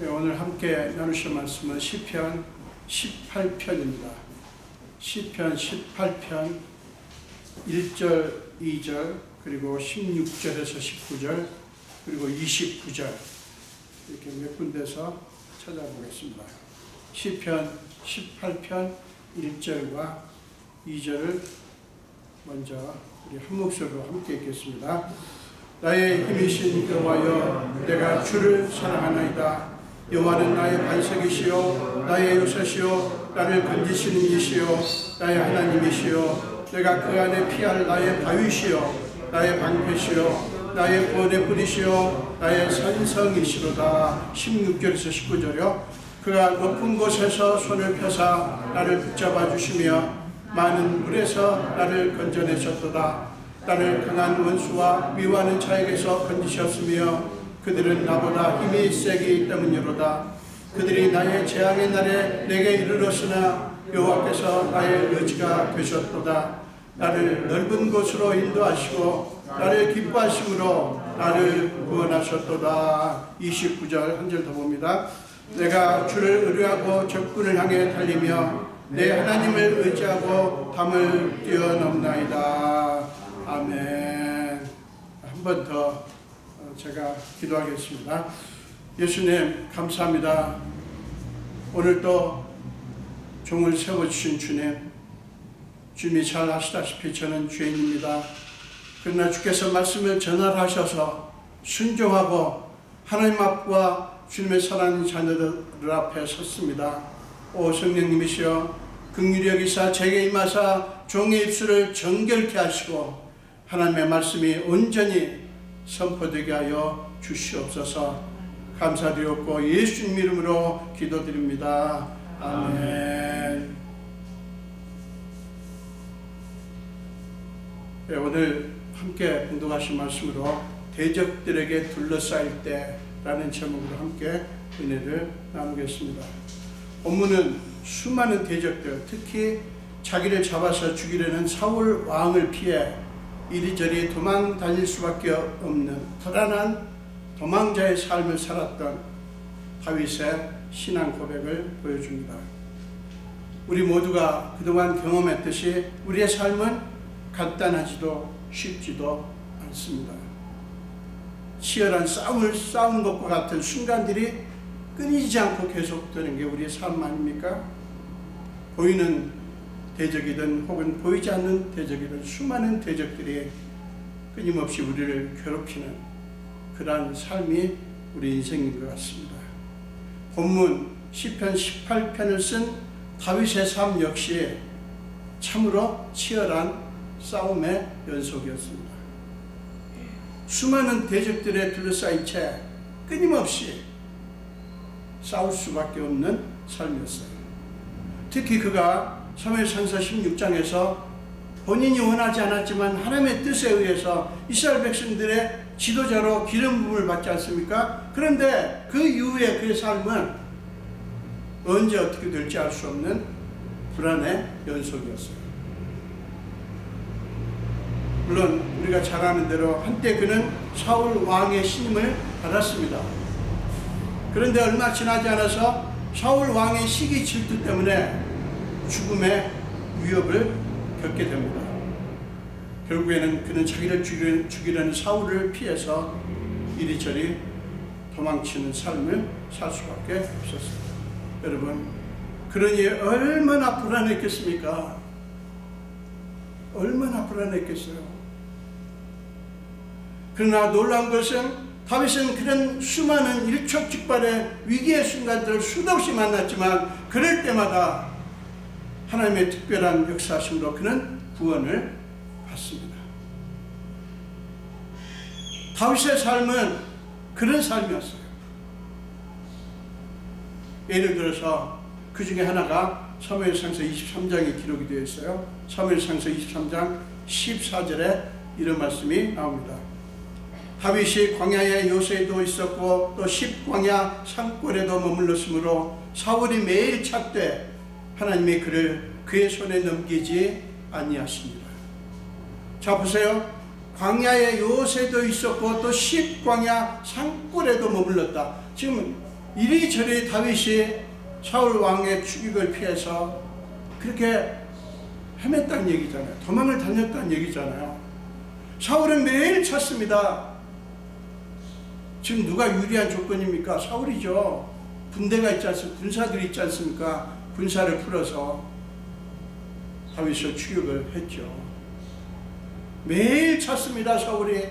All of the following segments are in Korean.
네, 오늘 함께 나누실 말씀은 시편 18편입니다. 시편 18편 1절, 2절, 그리고 16절에서 19절, 그리고 29절 이렇게 몇 군데서 찾아보겠습니다. 시편 18편 1절과 2절을 먼저 우리 한 목소리로 함께 읽겠습니다. 나의 힘이신 여호와여, 내가 주를 사랑하나이다. 여호와는 나의 반석이시요 나의 요새시요 나를 건지시는 이시요 나의 하나님이시요 내가 그 안에 피할 나의 바위시요 나의 방패시요 나의 구원의 뿌리시요 나의 산성이시로다. 16절에서 19절이요. 그가 높은 곳에서 손을 펴사 나를 붙잡아 주시며 많은 물에서 나를 건져내셨도다. 나를 강한 원수와 미워하는 자에게서 건지셨으며 그들은 나보다 힘이 세기 때문이로다. 그들이 나의 재앙의 날에 내게 이르렀으나 여호와께서 나의 의지가 되셨도다. 나를 넓은 곳으로 인도하시고 나를 기뻐하심으로 나를 구원하셨도다. 29절 한 절 더 봅니다. 내가 주를 의뢰하고 적군을 향해 달리며 내 하나님을 의지하고 담을 뛰어넘나이다. 아멘. 한 번 더 제가 기도하겠습니다. 예수님 감사합니다. 오늘 또 종을 세워주신 주님, 주님이 잘 아시다시피 저는 죄인입니다. 그러나 주께서 말씀을 전하셔서 순종하고 하나님 앞과 주님의 사랑하는 자녀들 앞에 섰습니다. 오 성령님이시여 긍휼히 여기사 제게 임하사 종의 입술을 정결케 하시고 하나님의 말씀이 온전히 선포되게 하여 주시옵소서. 감사드렸고 예수님 이름으로 기도드립니다. 아멘. 네, 오늘 함께 공동하신 말씀으로 대적들에게 둘러싸일 때라는 제목으로 함께 은혜를 나누겠습니다. 본문은 수많은 대적들, 특히 자기를 잡아서 죽이려는 사울 왕을 피해 이리저리 도망 다닐 수밖에 없는 불안한 도망자의 삶을 살았던 다윗의 신앙 고백을 보여줍니다. 우리 모두가 그동안 경험했듯이 우리의 삶은 간단하지도 쉽지도 않습니다. 치열한 싸움을 싸우는 것과 같은 순간들이 끊이지 않고 계속되는 게 우리의 삶 아닙니까? 보이는 대적이든 혹은 보이지 않는 대적이든 수많은 대적들이 끊임없이 우리를 괴롭히는 그러한 삶이 우리 인생인 것 같습니다. 본문 시편 18편을 쓴 다윗의 삶 역시 참으로 치열한 싸움의 연속이었습니다. 수많은 대적들에 둘러싸인 채 끊임없이 싸울 수밖에 없는 삶이었어요. 특히 그가 사무엘상서 16장에서 본인이 원하지 않았지만 하나님의 뜻에 의해서 이스라엘 백성들의 지도자로 기름 부음을 받지 않습니까? 그런데 그 이후에 그의 삶은 언제 어떻게 될지 알 수 없는 불안의 연속이었어요. 물론 우리가 잘 아는 대로 한때 그는 사울 왕의 신임을 받았습니다. 그런데 얼마 지나지 않아서 사울 왕의 시기 질투 때문에 죽음의 위협을 겪게 됩니다. 결국에는 그는 자기를 죽이려는 사울을 피해서 이리저리 도망치는 삶을 살 수밖에 없었습니다. 여러분, 그러니 얼마나 불안했겠습니까? 얼마나 불안했겠어요. 그러나 놀라운 것은 다윗은 그런 수많은 일촉즉발의 위기의 순간들을 수도 없이 만났지만 그럴 때마다 하나님의 특별한 역사하심으로 그는 구원을 받습니다. 다윗의 삶은 그런 삶이었어요. 예를 들어서 그 중에 하나가 사무엘상서 23장에 기록이 되어 있어요. 사무엘상서 23장 14절에 이런 말씀이 나옵니다. 다윗이 광야의 요새에도 있었고 또 십광야 산골에도 머물렀으므로 사울이 매일 찾되 하나님이 그를 그의 손에 넘기지 아니하십니다. 자 보세요. 광야의 요새도 있었고 또 십광야 산골에도 머물렀다. 지금 이리저리 다윗이 사울 왕의 추격을 피해서 그렇게 헤맸다는 얘기잖아요. 도망을 다녔다는 얘기잖아요. 사울은 매일 찾습니다. 지금 누가 유리한 조건입니까? 사울이죠. 군대가 있지 않습니까? 군사들이 있지 않습니까? 군사를 풀어서 다윗을 추격을 했죠. 매일 찾습니다, 사울이.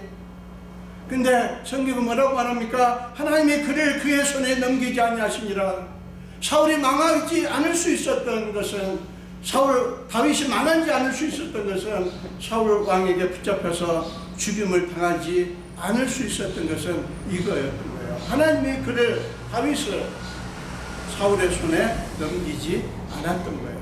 근데 성경은 뭐라고 말합니까? 하나님이 그를 그의 손에 넘기지 아니하시니라. 사울이 망하지 않을 수 있었던 것은, 다윗이 망하지 않을 수 있었던 것은, 사울 왕에게 붙잡혀서 죽임을 당하지 않을 수 있었던 것은 이거였던 거예요. 하나님이 다윗을 사울의 손에 넘기지 않았던 거예요.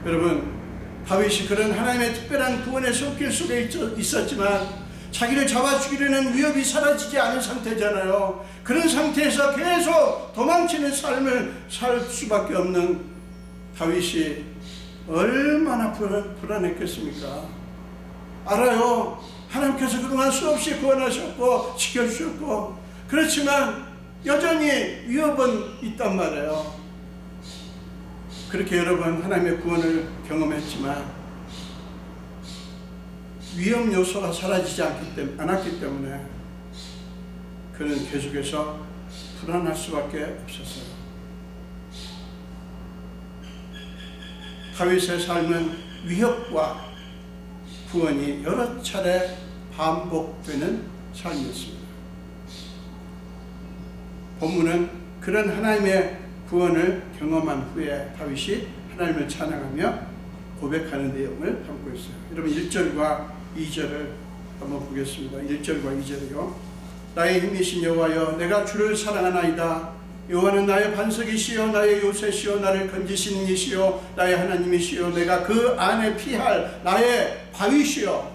여러분, 다윗이 그런 하나님의 특별한 구원의 손길 속에 있었지만 자기를 잡아 죽이려는 위협이 사라지지 않은 상태잖아요. 그런 상태에서 계속 도망치는 삶을 살 수밖에 없는 다윗이 얼마나 불안했겠습니까? 알아요. 하나님께서 그동안 수없이 구원하셨고 지켜주셨고, 그렇지만 여전히 위협은 있단 말이에요. 그렇게 여러분 하나님의 구원을 경험했지만 위험 요소가 사라지지 않았기 때문에 그는 계속해서 불안할 수밖에 없었어요. 다윗의 삶은 위협과 구원이 여러 차례 반복되는 삶이었습니다. 본문은 그런 하나님의 구원을 경험한 후에 다윗이 하나님을 찬양하며 고백하는 내용을 담고 있어요. 여러분 1절과 2절을 한번 보겠습니다. 1절과 2절이요. 나의 힘이신 여호와여, 내가 주를 사랑하나이다. 여호와는 나의 반석이시요 나의 요새시요 나를 건지시는 이시요 나의 하나님이시요 내가 그 안에 피할 나의 바위시요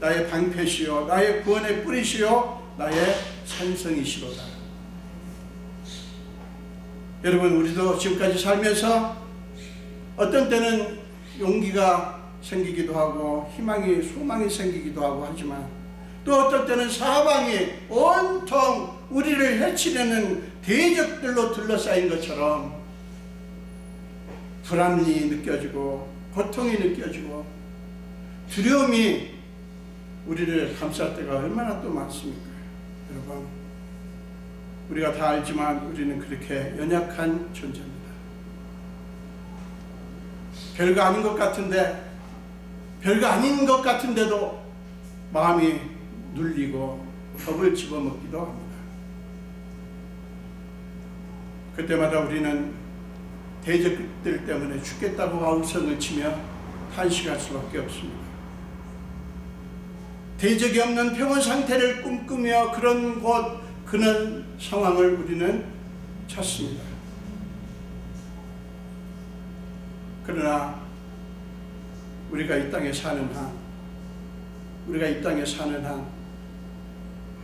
나의 방패시요 나의 구원의 뿌리시요 나의 산성이시로다. 여러분, 우리도 지금까지 살면서 어떤 때는 용기가 생기기도 하고 소망이 생기기도 하고 하지만, 또 어떤 때는 사방이 온통 우리를 해치려는 대적들로 둘러싸인 것처럼 불안이 느껴지고 고통이 느껴지고 두려움이 우리를 감쌀 때가 얼마나 또 많습니까? 여러분, 우리가 다 알지만 우리는 그렇게 연약한 존재입니다. 별거 아닌 것 같은데도 마음이 눌리고 겁을 집어먹기도 합니다. 그때마다 우리는 대적들 때문에 죽겠다고 아우성을 치며 탄식할 수밖에 없습니다. 대적이 없는 평온 상태를 꿈꾸며 그런 상황을 우리는 찾습니다. 그러나 우리가 이 땅에 사는 한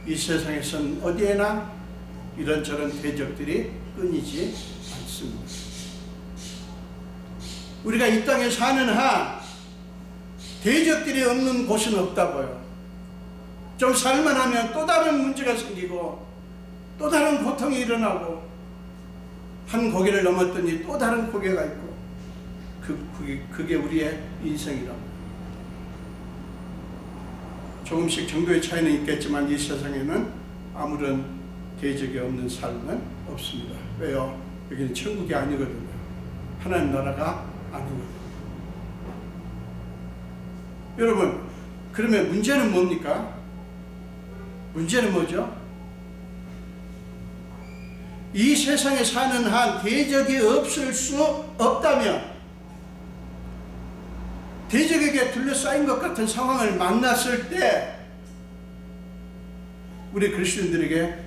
이 세상에선 어디에나 이런저런 대적들이 끊이지 않습니다. 우리가 이 땅에 사는 한 대적들이 없는 곳은 없다고요. 좀 살만하면 또 다른 문제가 생기고 또 다른 고통이 일어나고, 한 고개를 넘었더니 또 다른 고개가 있고, 그게 우리의 인생이라고. 조금씩 정도의 차이는 있겠지만 이 세상에는 아무런 대적이 없는 삶은 없습니다. 왜요? 여기는 천국이 아니거든요. 하나님 나라가 아니거든요. 여러분, 그러면 문제는 뭡니까? 문제는 뭐죠? 이 세상에 사는 한 대적이 없을 수 없다면, 대적에게 둘러싸인 것 같은 상황을 만났을 때 우리 그리스도인들에게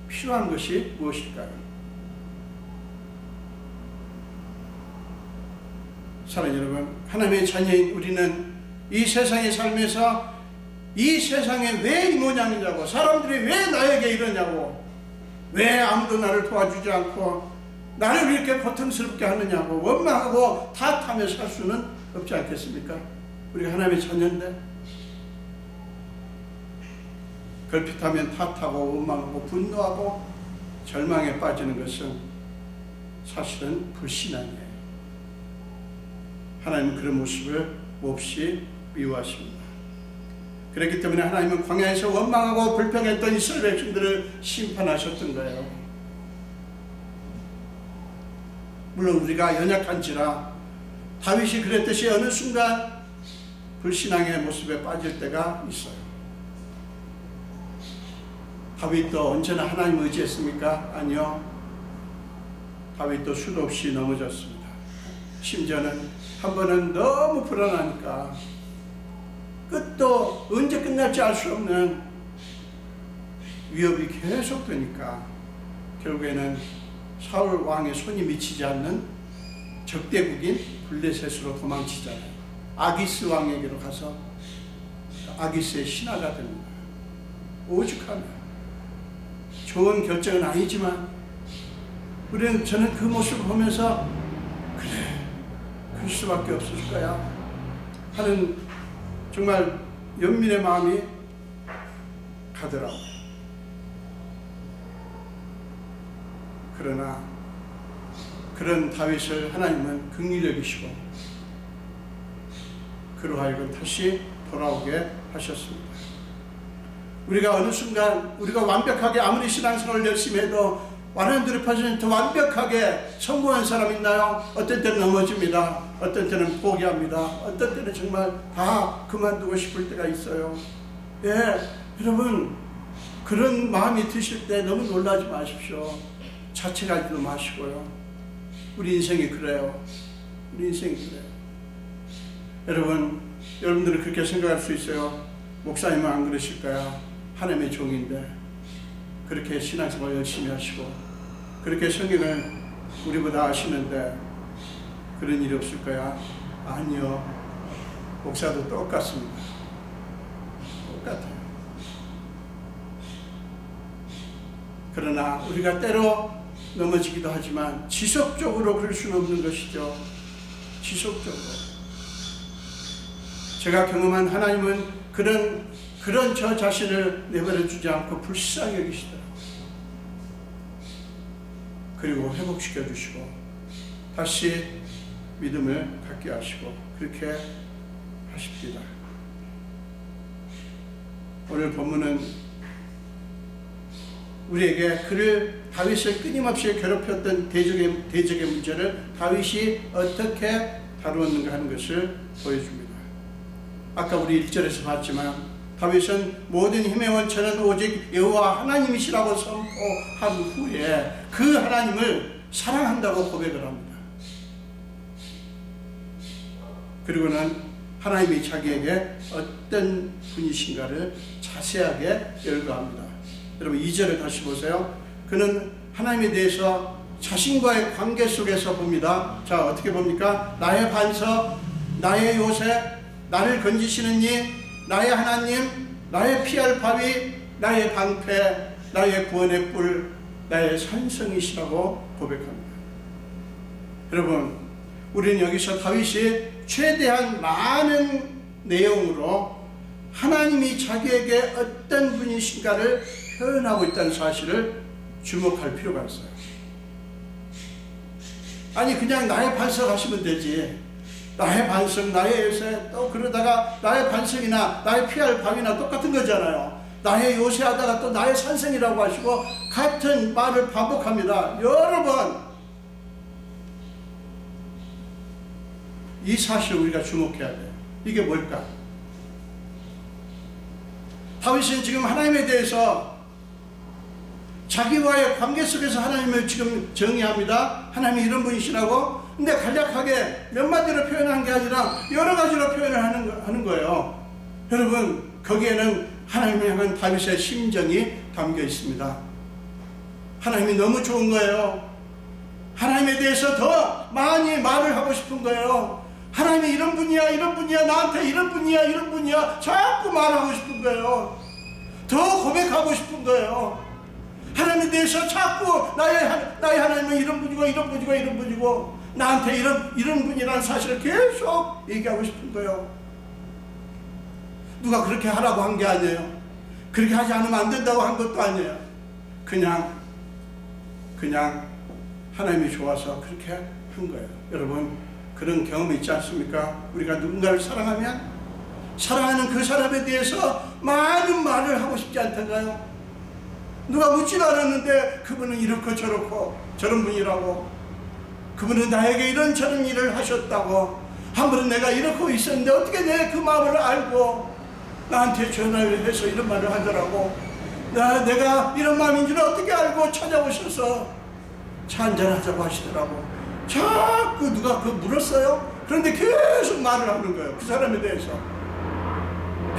필요한 것이 무엇일까요? 사랑하는 여러분, 하나님의 자녀인 우리는 이 세상에 살면서 이 세상에 왜 이 모양이냐고, 사람들이 왜 나에게 이러냐고, 왜 아무도 나를 도와주지 않고 나를 이렇게 고통스럽게 하느냐고 원망하고 탓하며 살 수는 없지 않겠습니까? 우리가 하나님의 자녀인데. 걸핏하면 탓하고 원망하고 분노하고 절망에 빠지는 것은 사실은 불신앙이에요. 하나님은 그런 모습을 몹시 미워하십니다. 그렇기 때문에 하나님은 광야에서 원망하고 불평했던 이스라엘 백성들을 심판하셨던 거예요. 물론 우리가 연약한지라 다윗이 그랬듯이 어느 순간 불신앙의 모습에 빠질 때가 있어요. 다윗도 언제나 하나님을 의지했습니까? 아니요. 다윗도 수도 없이 넘어졌습니다. 심지어는 한 번은 너무 불안하니까 끝도 언제 끝날지 알 수 없는 위협이 계속되니까 결국에는 사울 왕의 손이 미치지 않는 적대국인 블레셋으로 도망치잖아요. 아기스 왕에게로 가서 아기스의 신하가 됩니다. 오죽하면 좋은 결정은 아니지만 저는 그 모습을 보면서 그래, 그럴 수밖에 없을 거야 하는 정말 연민의 마음이 가더라고요. 그러나 그런 다윗을 하나님은 긍휼히 여기시고 그로 하여금 다시 돌아오게 하셨습니다. 우리가 어느 순간 우리가 완벽하게 아무리 신앙생활을 열심히 해도 100% 완벽하게 성공한 사람 있나요? 어떤 때는 넘어집니다. 어떤 때는 포기합니다. 어떤 때는 정말 다 그만두고 싶을 때가 있어요. 예, 여러분 그런 마음이 드실 때 너무 놀라지 마십시오. 자책하지도 마시고요. 우리 인생이 그래요. 우리 인생이 그래요. 여러분들은 그렇게 생각할 수 있어요. 목사님은 안 그러실 거야. 하나님의 종인데 그렇게 신앙생활 열심히 하시고 그렇게 성경을 우리보다 아시는데 그런 일이 없을 거야. 아니요. 목사도 똑같습니다. 똑같아요. 그러나 우리가 때로 넘어지기도 하지만 지속적으로 그럴 수는 없는 것이죠. 지속적으로. 제가 경험한 하나님은 그런 저 자신을 내버려 주지 않고 불쌍히 여기시더라고요. 그리고 회복시켜 주시고 다시 믿음을 갖게 하시고 그렇게 하십니다. 오늘 본문은 우리에게 다윗을 끊임없이 괴롭혔던 대적의 문제를 다윗이 어떻게 다루었는가 하는 것을 보여줍니다. 아까 우리 1절에서 봤지만 다윗은 모든 힘의 원천은 오직 여호와 하나님이시라고 선포한 후에 그 하나님을 사랑한다고 고백을 합니다. 그리고는 하나님이 자기에게 어떤 분이신가를 자세하게 열거합니다. 여러분 2절을 다시 보세요. 그는 하나님에 대해서 자신과의 관계 속에서 봅니다. 자, 어떻게 봅니까? 나의 반석, 나의 요새, 나를 건지시는 이, 나의 하나님, 나의 피할 바위, 나의 방패, 나의 구원의 뿔, 나의 산성이시라고 고백합니다. 여러분, 우리는 여기서 다윗이 최대한 많은 내용으로 하나님이 자기에게 어떤 분이신가를 표현하고 있다는 사실을 주목할 필요가 있어요. 아니 그냥 나의 반석 하시면 되지. 나의 반석, 나의 요새, 또 그러다가 나의 반석이나 나의 피할 바위나 똑같은 거잖아요. 나의 요새 하다가 또 나의 산성이라고 하시고 같은 말을 반복합니다. 여러 번. 이 사실을 우리가 주목해야 돼요. 이게 뭘까? 다윗은 지금 하나님에 대해서 자기와의 관계 속에서 하나님을 지금 정의합니다. 하나님이 이런 분이시라고. 근데 간략하게 몇 마디로 표현한 게 아니라 여러 가지로 표현을 하는 거예요. 여러분, 거기에는 하나님을 향한 다윗의 심정이 담겨 있습니다. 하나님이 너무 좋은 거예요. 하나님에 대해서 더 많이 말을 하고 싶은 거예요. 하나님이 이런 분이야, 이런 분이야, 나한테 이런 분이야, 이런 분이야, 자꾸 말하고 싶은 거예요. 더 고백하고 싶은 거예요. 하나님에 대해서 자꾸 나의 하나님은 이런 분이고 이런 분이고 이런 분이고 나한테 이런 분이라는 사실을 계속 얘기하고 싶은 거예요. 누가 그렇게 하라고 한 게 아니에요. 그렇게 하지 않으면 안 된다고 한 것도 아니에요. 그냥 하나님이 좋아서 그렇게 한 거예요. 여러분, 그런 경험이 있지 않습니까? 우리가 누군가를 사랑하면 사랑하는 그 사람에 대해서 많은 말을 하고 싶지 않던가요? 누가 묻지도 않았는데 그분은 이렇고 저렇고 저런 분이라고, 그분은 나에게 이런저런 일을 하셨다고, 한 번은 내가 이렇게 있었는데 어떻게 내 그 마음을 알고 나한테 전화를 해서 이런 말을 하더라고, 내가 이런 마음인 줄 어떻게 알고 찾아오셔서 차 한잔하자고 하시더라고. 자꾸 누가 그 물었어요. 그런데 계속 말을 하는 거예요. 그 사람에 대해서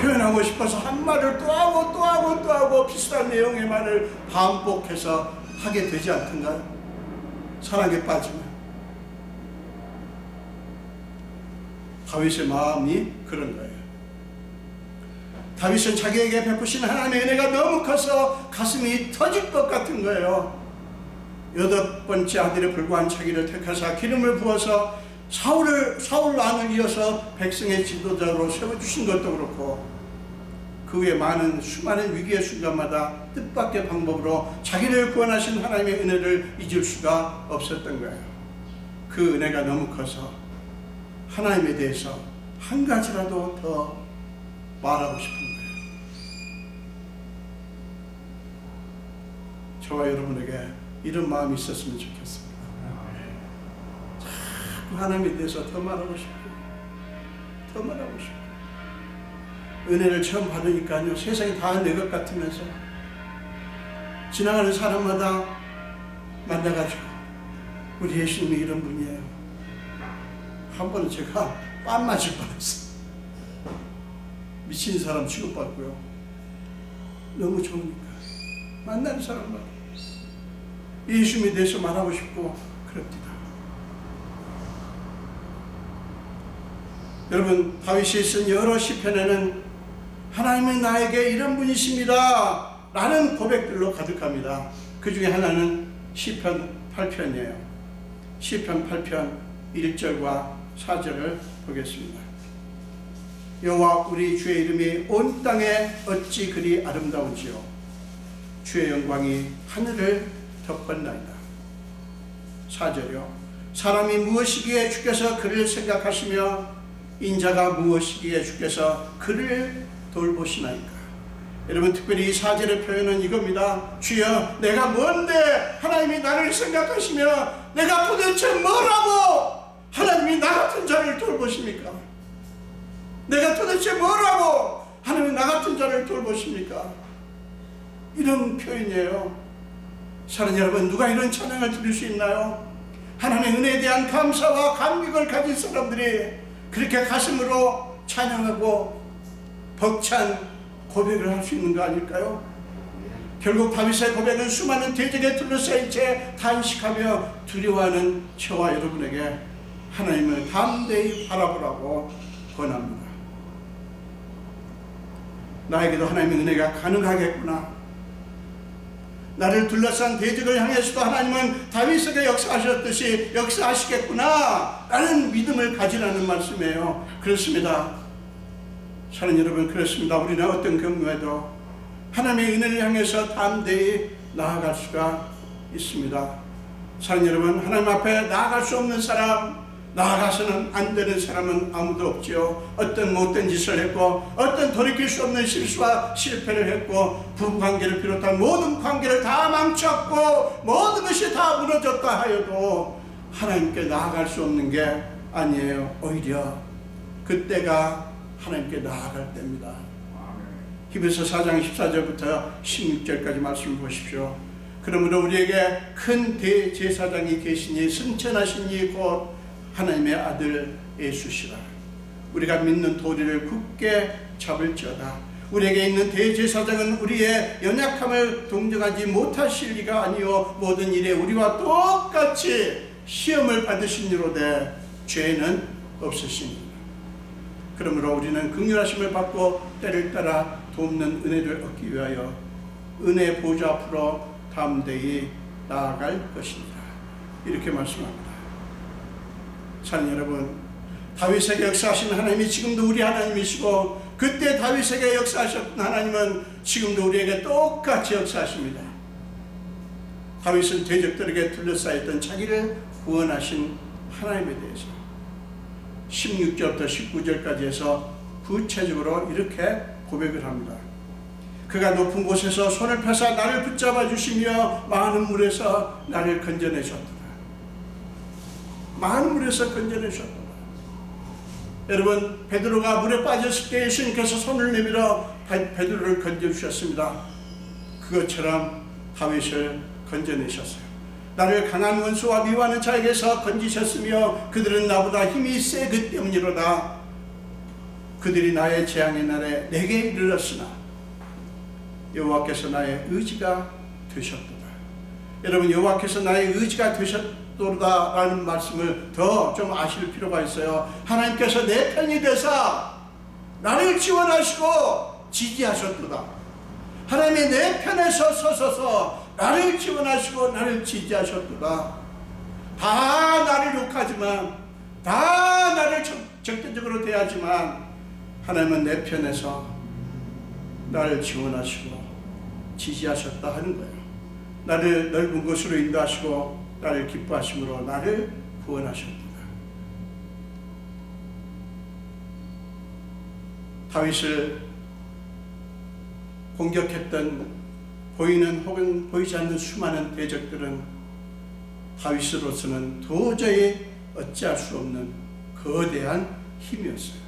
표현하고 싶어서 한 말을 또 하고 또 하고 또 하고 비슷한 내용의 말을 반복해서 하게 되지 않던가요? 사랑에 빠지면. 다윗의 마음이 그런 거예요. 다윗은 자기에게 베푸신 하나님의 은혜가 너무 커서 가슴이 터질 것 같은 거예요. 8번째 아들에 불과한 자기를 택하사 기름을 부어서 사울 왕을 이어서 백성의 지도자로 세워주신 것도 그렇고, 그 후에 수많은 위기의 순간마다 뜻밖의 방법으로 자기를 구원하신 하나님의 은혜를 잊을 수가 없었던 거예요. 그 은혜가 너무 커서 하나님에 대해서 한 가지라도 더 말하고 싶은 거예요. 저와 여러분에게 이런 마음이 있었으면 좋겠습니다. 자꾸 하나님에 대해서 더 말하고 싶고 더 말하고 싶고, 은혜를 처음 받으니까요, 세상이 다 내 것 같으면서 지나가는 사람마다 만나가지고 우리 예수님이 이런 분이에요. 한 번은 제가 뺨 맞을 뻔했어요. 미친 사람 취급받고요. 너무 좋으니까 만나는 사람마다 예수님에 대해서 말하고 싶고 그럽니다. 여러분, 다윗이 쓴 여러 시편에는 하나님은 나에게 이런 분이십니다 라는 고백들로 가득합니다. 그 중에 하나는 시편 8편이에요. 시편 8편 1절과 4절을 보겠습니다. 여호와 우리 주의 이름이 온 땅에 어찌 그리 아름다운지요, 주의 영광이 하늘을 덮었나이다. 4절이요. 사람이 무엇이기에 주께서 그를 생각하시며 인자가 무엇이기에 주께서 그를 돌보시나이까. 여러분, 특별히 이 4절의 표현은 이겁니다. 주여, 내가 뭔데 하나님이 나를 생각하시며 내가 도대체 뭐라고 하나님이 나 같은 자를 돌보십니까? 내가 도대체 뭐라고 하나님이 나 같은 자를 돌보십니까? 이런 표현이에요. 사랑하는 여러분, 누가 이런 찬양을 들을 수 있나요? 하나님의 은혜에 대한 감사와 감격을 가진 사람들이 그렇게 가슴으로 찬양하고 벅찬 고백을 할 수 있는 거 아닐까요? 결국 다윗의 고백은 수많은 대적에 둘러싸인 채 단식하며 두려워하는 저와 여러분에게 하나님을 담대히 바라보라고 권합니다. 나에게도 하나님의 은혜가 가능하겠구나, 나를 둘러싼 대적을 향해서도 하나님은 다윗에게 역사하셨듯이 역사하시겠구나 라는 믿음을 가지라는 말씀이에요. 그렇습니다. 사랑하는 여러분, 그렇습니다. 우리는 어떤 경우에도 하나님의 은혜를 향해서 담대히 나아갈 수가 있습니다. 사랑하는 여러분, 하나님 앞에 나아갈 수 없는 사람, 나아가서는 안 되는 사람은 아무도 없지요. 어떤 못된 짓을 했고, 어떤 돌이킬 수 없는 실수와 실패를 했고, 부부관계를 비롯한 모든 관계를 다 망쳤고 모든 것이 다 무너졌다 하여도 하나님께 나아갈 수 없는 게 아니에요. 오히려 그때가 하나님께 나아갈 때입니다. 히브리서 4장 14절부터 16절까지 말씀을 보십시오. 그러므로 우리에게 큰 대제사장이 계시니 승천하신 이 곧 하나님의 아들 예수시라. 우리가 믿는 도리를 굳게 잡을지어다. 우리에게 있는 대제사장은 우리의 연약함을 동정하지 못하실 리가 아니요 모든 일에 우리와 똑같이 시험을 받으시니로되 죄는 없으시니. 그러므로 우리는 긍휼하심을 받고 때를 따라 돕는 은혜를 얻기 위하여 은혜 보좌 앞으로 담대히 나아갈 것입니다. 이렇게 말씀합니다. 사랑하는 여러분, 다윗에게 역사하신 하나님이 지금도 우리 하나님이시고 그때 다윗에게 역사하셨던 하나님은 지금도 우리에게 똑같이 역사하십니다. 다윗은 대적들에게 둘러싸였던 자기를 구원하신 하나님에 대해서 16절부터 19절까지 해서 구체적으로 이렇게 고백을 합니다. 그가 높은 곳에서 손을 펴사 나를 붙잡아 주시며 많은 물에서 나를 건져내셨도다. 많은 물에서 건져내셨도다. 여러분, 베드로가 물에 빠졌을 때 예수님께서 손을 내밀어 베드로를 건져주셨습니다. 그것처럼 다윗을 건져내셨어요. 나를 강한 원수와 미워하는 자에게서 건지셨으며 그들은 나보다 힘이 세기 때문이로다. 그들이 나의 재앙의 날에 내게 이르렀으나 여호와께서 나의 의지가 되셨도다. 여러분, 여호와께서 나의 의지가 되셨도다 라는 말씀을 더 좀 아실 필요가 있어요. 하나님께서 내 편이 되사 나를 지원하시고 지지하셨도다. 하나님이 내 편에서 서셔서 나를 지원하시고 나를 지지하셨도다. 다 나를 욕하지만, 다 나를 적대적으로 대하지만 하나님은 내 편에서 나를 지원하시고 지지하셨다 하는 거예요. 나를 넓은 곳으로 인도하시고 나를 기뻐하심으로 나를 구원하셨다. 다윗을 공격했던 보이는 혹은 보이지 않는 수많은 대적들은 다윗으로서는 도저히 어찌할 수 없는 거대한 힘이었어요.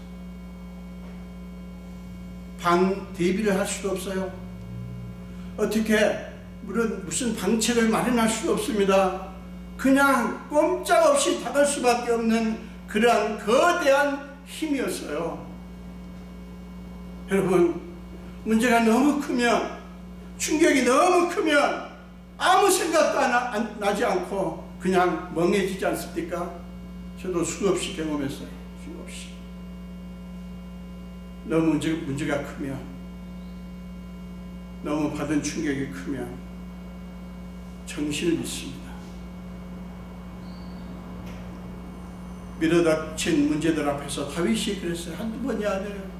방 대비를 할 수도 없어요. 어떻게 무슨 방책을 마련할 수도 없습니다. 그냥 꼼짝없이 당할 수밖에 없는 그러한 거대한 힘이었어요. 여러분, 문제가 너무 크면, 충격이 너무 크면 아무 생각도 나지 않고 그냥 멍해지지 않습니까? 저도 수없이 경험했어요. 수없이. 너무 문제가 크면, 너무 받은 충격이 크면 정신을 잃습니다. 밀어닥친 문제들 앞에서 다윗이 그랬어요. 한두 번이 아니에요.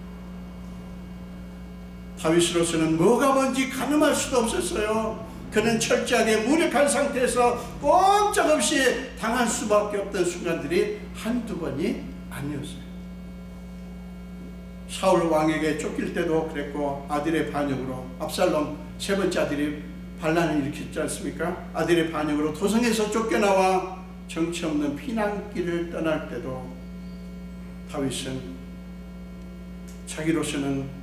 다윗으로서는 뭐가 뭔지 가늠할 수도 없었어요. 그는 철저하게 무력한 상태에서 꼼짝없이 당할 수밖에 없던 순간들이 한두 번이 아니었어요. 사울 왕에게 쫓길 때도 그랬고, 아들의 반역으로 압살롬 세 번째 아들이 반란을 일으켰지 않습니까? 아들의 반역으로 도성에서 쫓겨나와 정치 없는 피난길을 떠날 때도 다윗은 자기로서는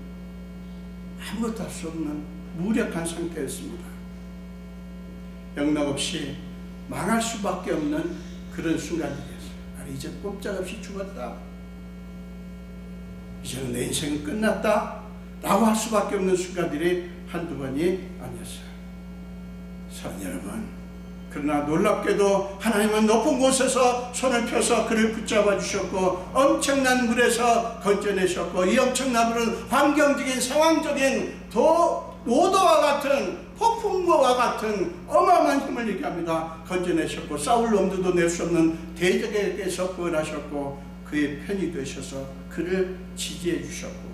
아무것도 할 수 없는 무력한 상태였습니다. 영락없이 망할 수밖에 없는 그런 순간들이었어요. 나는 이제 꼼짝없이 죽었다. 이제는 내 인생은 끝났다 라고 할 수밖에 없는 순간들이 한두 번이 아니었어요. 사랑하는 여러분, 그러나 놀랍게도 하나님은 높은 곳에서 손을 펴서 그를 붙잡아 주셨고 엄청난 물에서 건져내셨고, 이 엄청난 물은 환경적인 상황적인 노도와 같은 폭풍과 같은 어마어마한 힘을 얘기합니다. 건져내셨고 사울 엄두도 낼 수 없는 대적에게서 구원하셨고 그의 편이 되셔서 그를 지지해 주셨고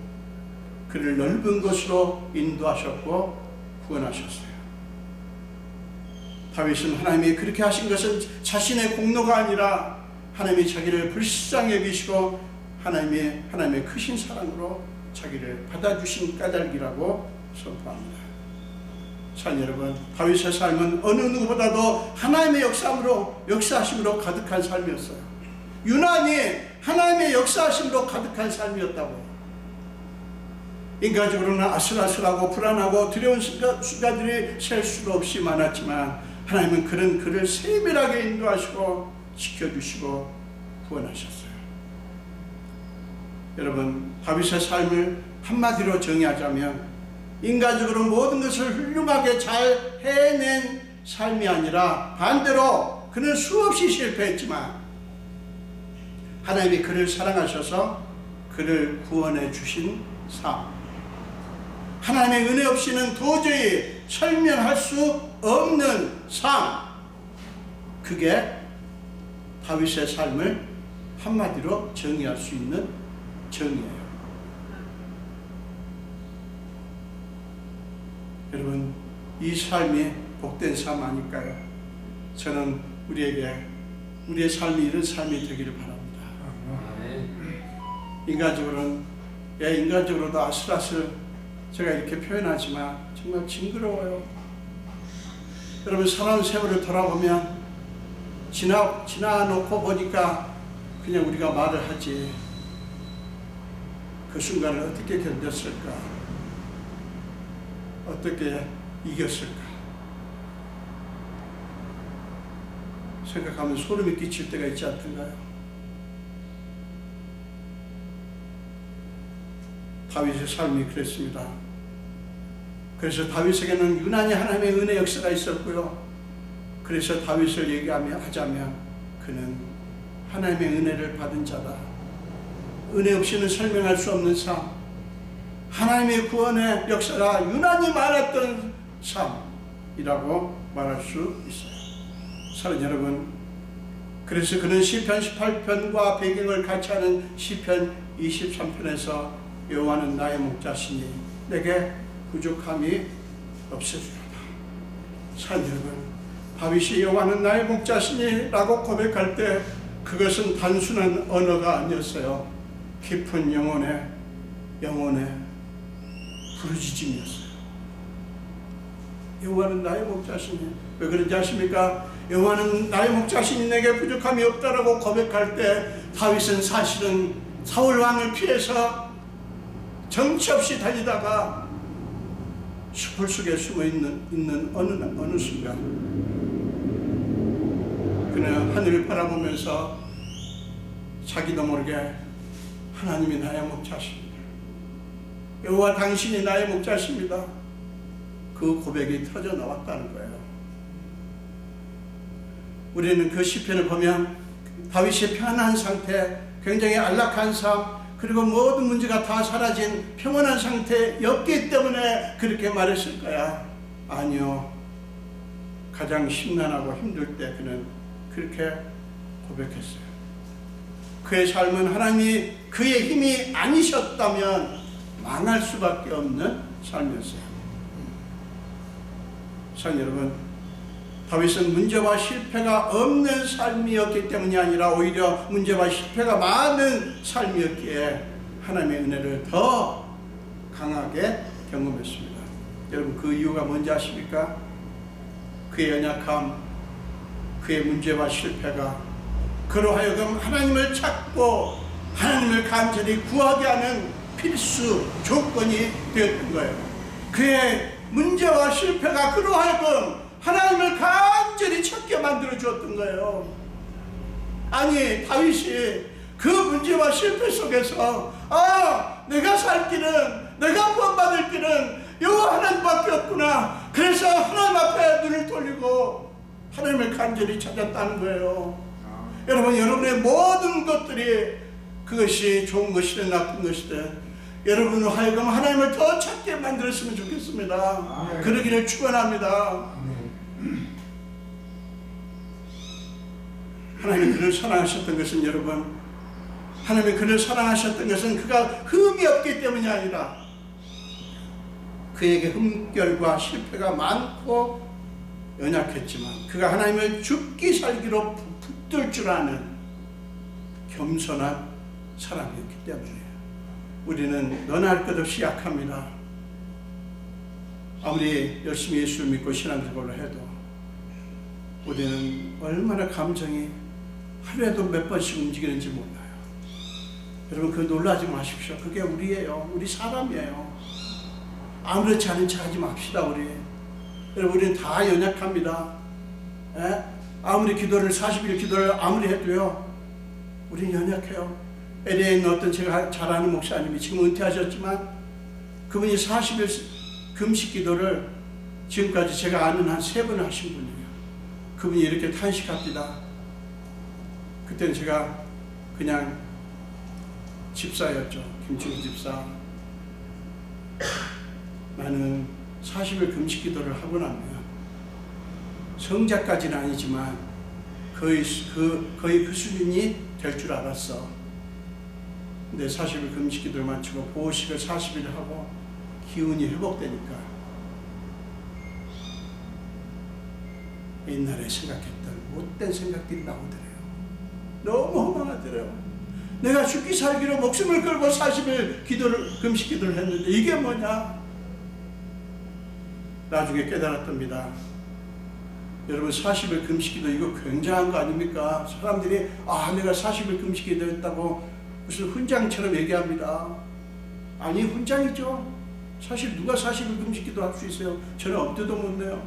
그를 넓은 곳으로 인도하셨고 구원하셨어요. 다윗은 하나님이 그렇게 하신 것은 자신의 공로가 아니라 하나님이 자기를 불쌍히 여기시고 하나님의 크신 사랑으로 자기를 받아주신 까닭이라고 선포합니다. 자, 여러분, 다윗의 삶은 어느 누구보다도 하나님의 역사하심으로 가득한 삶이었어요. 유난히 하나님의 역사하심으로 가득한 삶이었다고. 인간적으로는 아슬아슬하고 불안하고 두려운 순간들이 셀 수도 없이 많았지만 하나님은 그를 세밀하게 인도하시고 지켜주시고 구원하셨어요. 여러분, 다윗의 삶을 한마디로 정의하자면 인간적으로 모든 것을 훌륭하게 잘 해낸 삶이 아니라 반대로 그는 수없이 실패했지만 하나님이 그를 사랑하셔서 그를 구원해 주신 삶, 하나님의 은혜 없이는 도저히 설명할 수 없는 삶, 그게 다윗의 삶을 한마디로 정의할 수 있는 정의예요. 여러분, 이 삶이 복된 삶 아닐까요? 저는 우리에게 우리의 삶이 이런 삶이 되기를 바랍니다. 인간적으로도 아슬아슬 제가 이렇게 표현하지만 정말 징그러워요. 여러분, 살아온 세월을 돌아보면 지나놓고 보니까 그냥 우리가 말을 하지 그 순간을 어떻게 견뎠을까? 어떻게 이겼을까? 생각하면 소름이 끼칠 때가 있지 않던가요? 다윗의 삶이 그랬습니다. 그래서 다윗에게는 유난히 하나님의 은혜 역사가 있었고요. 그래서 다윗을 얘기하자면 그는 하나님의 은혜를 받은 자다. 은혜 없이는 설명할 수 없는 삶, 하나님의 구원의 역사가 유난히 많았던 삶이라고 말할 수 있어요. 사랑하는 여러분, 그래서 그는 시편 18편과 배경을 같이 하는 시편 23편에서 여호와는 나의 목자시니 내게 부족함이 없으리로다. 사랑하는 여러분, 다윗이 여호와는 나의 목자시니 라고 고백할 때 그것은 단순한 언어가 아니었어요. 깊은 영혼의 부르짖음이었어요. 여호와는 나의 목자시니, 왜 그런지 아십니까? 여호와는 나의 목자시니 내게 부족함이 없다라고 고백할 때 다윗은 사실은 사울 왕을 피해서 정치 없이 달리다가 숲을 속에 숨어 있는 어느 순간 그는 하늘을 바라보면서 자기도 모르게 하나님이 나의 목자십니다. 여호와 당신이 나의 목자십니다. 그 고백이 터져 나왔다는 거예요. 우리는 그 시편을 보면 다윗의 편안한 상태, 굉장히 안락한 삶, 그리고 모든 문제가 다 사라진 평온한 상태였기 때문에 그렇게 말했을 거야. 아니요. 가장 심란하고 힘들 때 그는 그렇게 고백했어요. 그의 삶은 하나님이 그의 힘이 아니셨다면 망할 수밖에 없는 삶이었어요. 사랑하는 여러분, 다윗은 문제와 실패가 없는 삶이었기 때문이 아니라 오히려 문제와 실패가 많은 삶이었기에 하나님의 은혜를 더 강하게 경험했습니다. 여러분, 그 이유가 뭔지 아십니까? 그의 연약함, 그의 문제와 실패가 그로 하여금 하나님을 찾고 하나님을 간절히 구하게 하는 필수 조건이 되었던 거예요. 그의 문제와 실패가 그로 하여금 하나님을 간절히 찾게 만들어 주었던 거예요. 아니, 다윗이 그 문제와 실패 속에서 내가 살 길은, 내가 구원받을 길은 여호와 하나님밖에 없구나. 그래서 하나님 앞에 눈을 돌리고 하나님을 간절히 찾았다는 거예요. 여러분, 여러분의 모든 것들이 그것이 좋은 것이든 나쁜 것이든 여러분으로 하여금 하나님을 더 찾게 만들었으면 좋겠습니다. 그러기를 축원합니다. 하나님이 그를 사랑하셨던 것은, 여러분, 하나님이 그를 사랑하셨던 것은 그가 흠이 없기 때문이 아니라 그에게 흠결과 실패가 많고 연약했지만 그가 하나님을 죽기 살기로 붙들 줄 아는 겸손한 사람이었기 때문이에요. 우리는 너나 할 것 없이 약합니다. 아무리 열심히 예수를 믿고 신앙생활을 해도 우리는 얼마나 감정이 하루에도 몇 번씩 움직이는지 몰라요. 여러분, 그 놀라지 마십시오. 그게 우리예요. 우리 사람이에요. 아무렇지 않은 척 하지 맙시다. 여러분, 우리는 다 연약합니다. 아무리 40일 기도를 아무리 해도요, 우리는 연약해요. LA에 있는 어떤 제가 잘 아는 목사님이 지금 은퇴하셨지만 그분이 40일 금식 기도를 지금까지 제가 아는 한 3번 하신 분이에요. 그분이 이렇게 탄식합니다. 그때는 제가 그냥 집사였죠. 김충희 집사. 나는 40일 금식 기도를 하고 나면 성자까지는 아니지만 거의 그 수준이 될 줄 알았어. 근데 40일 금식 기도를 마치고 보호식을 40일 하고 기운이 회복되니까 옛날에 생각했던 못된 생각들이 나오더래요. 너무 허망하더래요. 내가 죽기 살기로 목숨을 걸고 40일 금식 기도를 했는데 이게 뭐냐? 나중에 깨달았답니다. 여러분 40일 금식 기도 이거 굉장한 거 아닙니까? 사람들이 내가 40일 금식 기도 했다고 무슨 훈장처럼 얘기합니다. 아니 훈장이죠. 사실 누가 40일 금식 기도 할 수 있어요? 저는 엄두도 못 내요.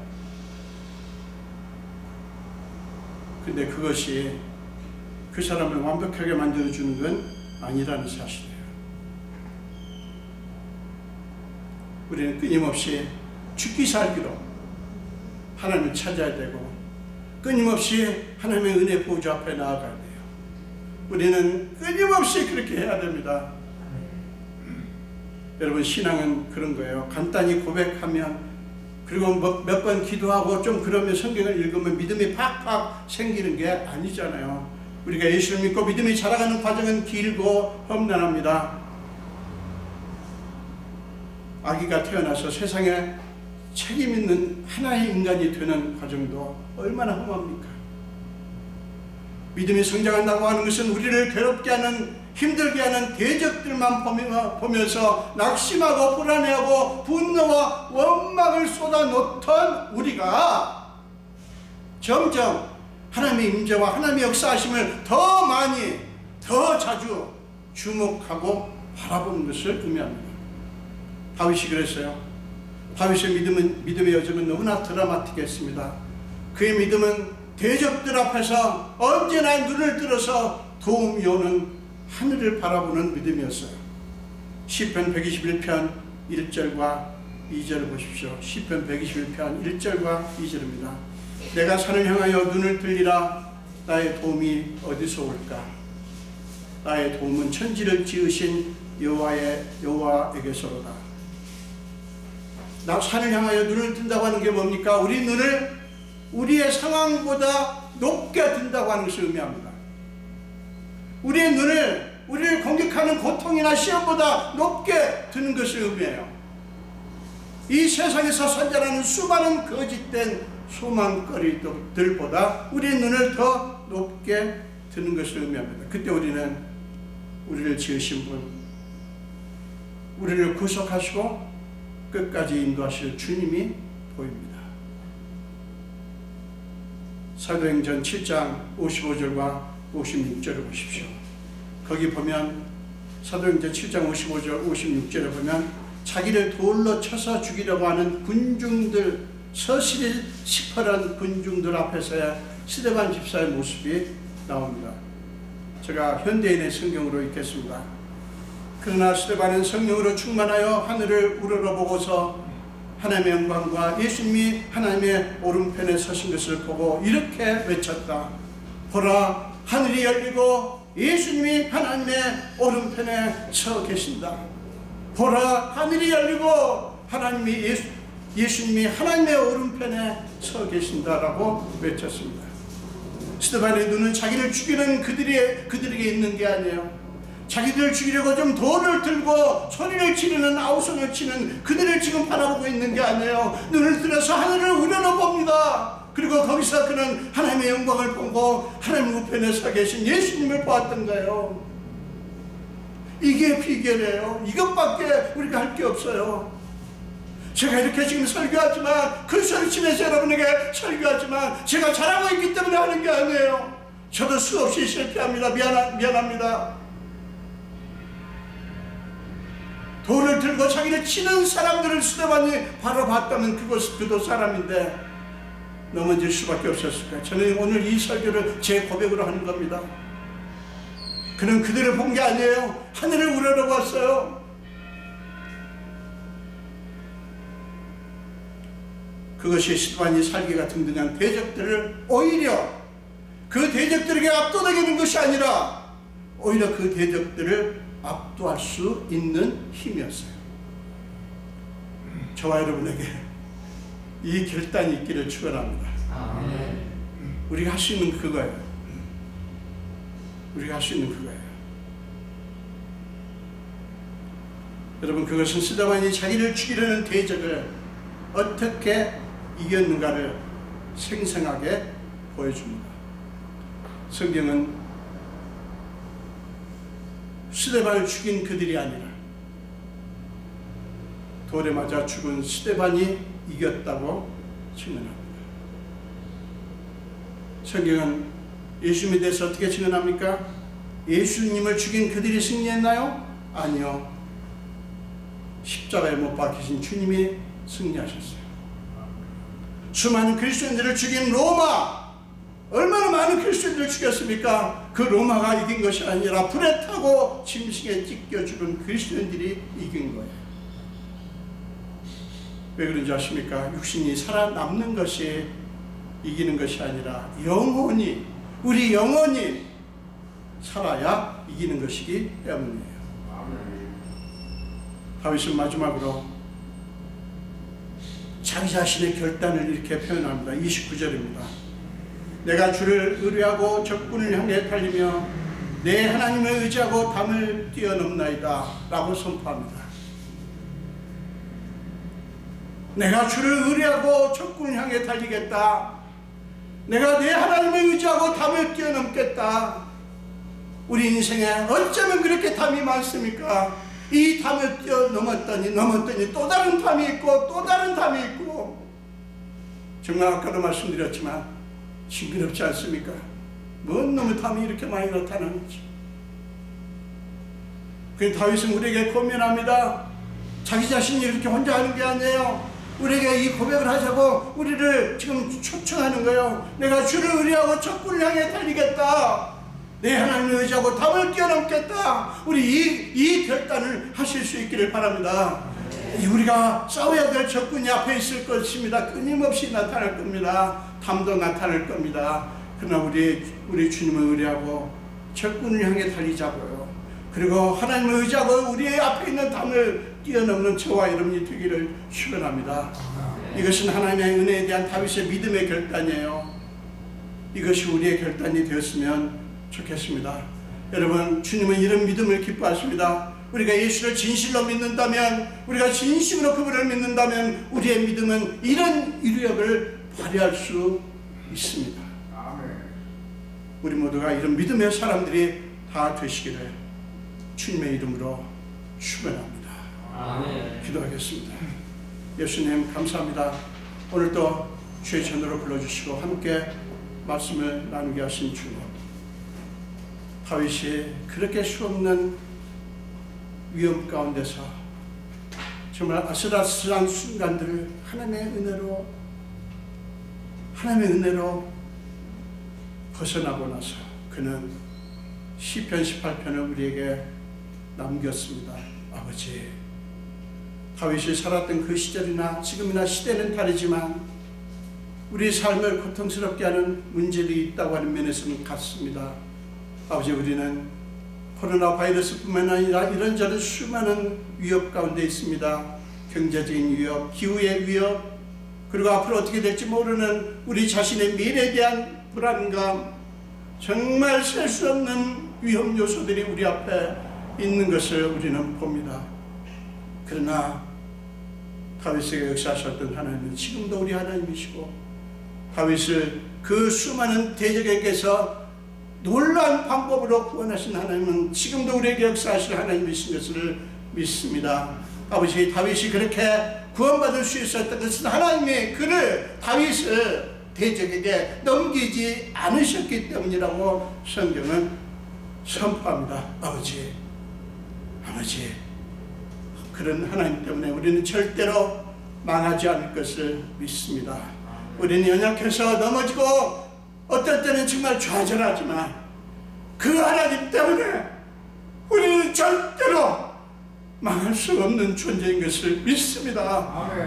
근데 그것이 그 사람을 완벽하게 만들어주는 건 아니라는 사실이에요. 우리는 끊임없이 죽기 살기로 하나님을 찾아야 되고 끊임없이 하나님의 은혜 보좌 앞에 나아가야 돼요. 우리는 끊임없이 그렇게 해야 됩니다. 여러분 신앙은 그런 거예요. 간단히 고백하면 그리고 몇 번 기도하고 좀 그러면 성경을 읽으면 믿음이 팍팍 생기는 게 아니잖아요. 우리가 예수를 믿고 믿음이 자라가는 과정은 길고 험난합니다. 아기가 태어나서 세상에 책임 있는 하나의 인간이 되는 과정도 얼마나 험합니까? 믿음이 성장한다고 하는 것은 우리를 괴롭게 하는, 힘들게 하는 대적들만 보면서 낙심하고 불안해하고 분노와 원망을 쏟아놓던 우리가 점점 하나님의 임재와 하나님의 역사하심을 더 많이, 더 자주 주목하고 바라보는 것을 의미합니다. 다윗이 그랬어요. 다윗의 믿음의 여정은 너무나 드라마틱했습니다. 그의 믿음은 대적들 앞에서 언제나 눈을 들어서 도움이 오는 하늘을 바라보는 믿음이었어요. 시편 121편 1절과 2절을 보십시오. 시편 121편 1절과 2절입니다. 내가 산을 향하여 눈을 들리라. 나의 도움이 어디서 올까? 나의 도움은 천지를 지으신 여호와에게서로다. 나 산을 향하여 눈을 든다고 하는 게 뭡니까? 우리 눈을 우리의 상황보다 높게 든다고 하는 것을 의미합니다. 우리의 눈을 우리를 공격하는 고통이나 시험보다 높게 드는 것을 의미해요. 이 세상에서 선전하는 수많은 거짓된 소망거리들보다 우리의 눈을 더 높게 드는 것을 의미합니다. 그때 우리는 우리를 지으신 분, 우리를 구속하시고 끝까지 인도하실 주님이 보입니다. 사도행전 7장 55절과 56절을 보십시오. 거기 보면 사도행전 7장 55절 56절에 보면 자기를 돌로 쳐서 죽이려고 하는 군중들, 서실이 시퍼런 군중들 앞에서의 스데반 집사의 모습이 나옵니다. 제가 현대인의 성경으로 읽겠습니다. 그러나 스데반은 성령으로 충만하여 하늘을 우러러보고서 하나님의 영광과 예수님이 하나님의 오른편에 서신 것을 보고 이렇게 외쳤다. 보라, 하늘이 열리고 예수님이 하나님의 오른편에 서 계신다. 보라, 하늘이 열리고 예수님이 하나님의 오른편에 서 계신다라고 외쳤습니다. 스데반의 눈은 자기를 죽이는 그들에게 있는 게 아니에요. 자기들을 죽이려고 좀 돌을 들고 소리를 지르는, 아우성을 치는 그들을 지금 바라보고 있는 게 아니에요. 눈을 들어서 하늘을 우러러봅니다. 그리고 거기서 그는 하나님의 영광을 보고 하나님 우편에 서 계신 예수님을 보았던 거예요. 이게 비결이에요. 이것밖에 우리가 할 게 없어요. 제가 이렇게 지금 설교하지만, 큰 소리 치면서 여러분에게 설교하지만 제가 잘하고 있기 때문에 하는 게 아니에요. 저도 수없이 실패합니다. 미안합니다. 돌을 들고 자기를 치는 사람들을 스데반이 바라봤다면 그도 사람인데 넘어질 수밖에 없었을 거예요. 저는 오늘 이 설교를 제 고백으로 하는 겁니다. 그는 그들을 본 게 아니에요. 하늘을 우러러봤어요. 그것이 스데반이 살기가 등등한 대적들을 오히려 그 대적들에게 압도되는 것이 아니라 오히려 그 대적들을 압도할 수 있는 힘이었어요. 저와 여러분에게 이 결단이 있기를 축원합니다. 우리가 할 수 있는 그거예요. 우리가 할 수 있는 그거예요. 여러분, 그것은 스데반이 자기를 죽이려는 대적을 어떻게 이겼는가를 생생하게 보여줍니다. 성경은 스데반을 죽인 그들이 아니라 돌에 맞아 죽은 스데반이 이겼다고 증언합니다. 성경은 예수님에 대해서 어떻게 증언합니까? 예수님을 죽인 그들이 승리했나요? 아니요. 십자가에 못 박히신 주님이 승리하셨어요. 수많은 그리스도인들을 죽인 로마, 얼마나 많은 그리스도인들을 죽였습니까? 그 로마가 이긴 것이 아니라 불에 타고 짐승에 찢겨 죽은 그리스도인들이 이긴 거예요. 왜 그런지 아십니까? 육신이 살아남는 것이 이기는 것이 아니라 영혼이, 우리 영혼이 살아야 이기는 것이기 때문이에요. 다윗은 마지막으로 자기 자신의 결단을 이렇게 표현합니다. 29절입니다. 내가 주를 의뢰하고 적군을 향해 달리며 내 하나님을 의지하고 담을 뛰어넘나이다 라고 선포합니다. 내가 주를 의뢰하고 적군을 향해 달리겠다. 내가 내 하나님을 의지하고 담을 뛰어넘겠다. 우리 인생에 어쩌면 그렇게 담이 많습니까? 이 담을 넘었더니 또 다른 담이 있고 또 다른 담이 있고, 정말 아까도 말씀드렸지만 징그럽지 않습니까? 뭔 놈의 담이 이렇게 많이 나타나는지. 그 다윗은 우리에게 고민합니다. 자기 자신이 이렇게 혼자 하는 게 아니에요. 우리에게 이 고백을 하자고 우리를 지금 초청하는 거예요. 내가 주를 의뢰하고 적군을 향해 달리겠다. 내 하나님을 의지하고 담을 뛰어넘겠다. 우리 이 결단을 하실 수 있기를 바랍니다. 우리가 싸워야 될 적군이 앞에 있을 것입니다. 끊임없이 나타날 겁니다. 담도 나타날 겁니다. 그러나 우리 주님을 의뢰하고 적군을 향해 달리자고요. 그리고 하나님을 의지하고 우리의 앞에 있는 담을 뛰어넘는 저와 여러분이 되기를 축원합니다. 이것은 하나님의 은혜에 대한 다윗의 믿음의 결단이에요. 이것이 우리의 결단이 되었으면 좋겠습니다. 여러분, 주님은 이런 믿음을 기뻐하십니다. 우리가 예수를 진실로 믿는다면, 우리가 진심으로 그분을 믿는다면 우리의 믿음은 이런 위력을 발휘할 수 있습니다. 우리 모두가 이런 믿음의 사람들이 다 되시기를 주님의 이름으로 축원합니다. 기도하겠습니다. 예수님 감사합니다. 오늘도 주의 전으로 불러주시고 함께 말씀을 나누게 하신 주님, 다윗이 그렇게 수없는 위험 가운데서 정말 아슬아슬한 순간들을 하나님의 은혜로 벗어나고 나서 그는 시편 18편을 우리에게 남겼습니다. 아버지, 다윗이 살았던 그 시절이나 지금이나 시대는 다르지만 우리 삶을 고통스럽게 하는 문제들이 있다고 하는 면에서는 같습니다. 아버지, 우리는 코로나 바이러스뿐만 아니라 이런저런 수많은 위협 가운데 있습니다. 경제적인 위협, 기후의 위협, 그리고 앞으로 어떻게 될지 모르는 우리 자신의 미래에 대한 불안감, 정말 셀 수 없는 위험 요소들이 우리 앞에 있는 것을 우리는 봅니다. 그러나 다윗에게 역사하셨던 하나님은 지금도 우리 하나님이시고, 다윗을 그 수많은 대적에게서 놀라운 방법으로 구원하신 하나님은 지금도 우리에게 역사하실 하나님이신 것을 믿습니다. 아버지, 다윗이 그렇게 구원받을 수 있었던 것은 하나님이 다윗을 대적에게 넘기지 않으셨기 때문이라고 성경은 선포합니다. 아버지, 그런 하나님 때문에 우리는 절대로 망하지 않을 것을 믿습니다. 우리는 연약해서 넘어지고 어떨 때는 정말 좌절하지만 그 하나님 때문에 우리는 절대로 망할 수 없는 존재인 것을 믿습니다.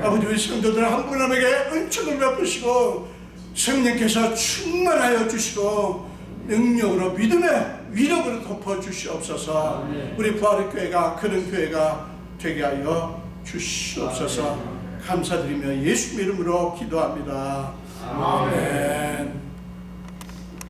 아버지, 우리 성도들 한 분 한 분에게 은총을 베푸시고 성령께서 충만하여 주시고 능력으로 믿음의 위력으로 덮어주시옵소서. 우리 부활의 교회가 그런 교회가 되게 하여 주시옵소서. 감사드리며 예수 이름으로 기도합니다. 아멘.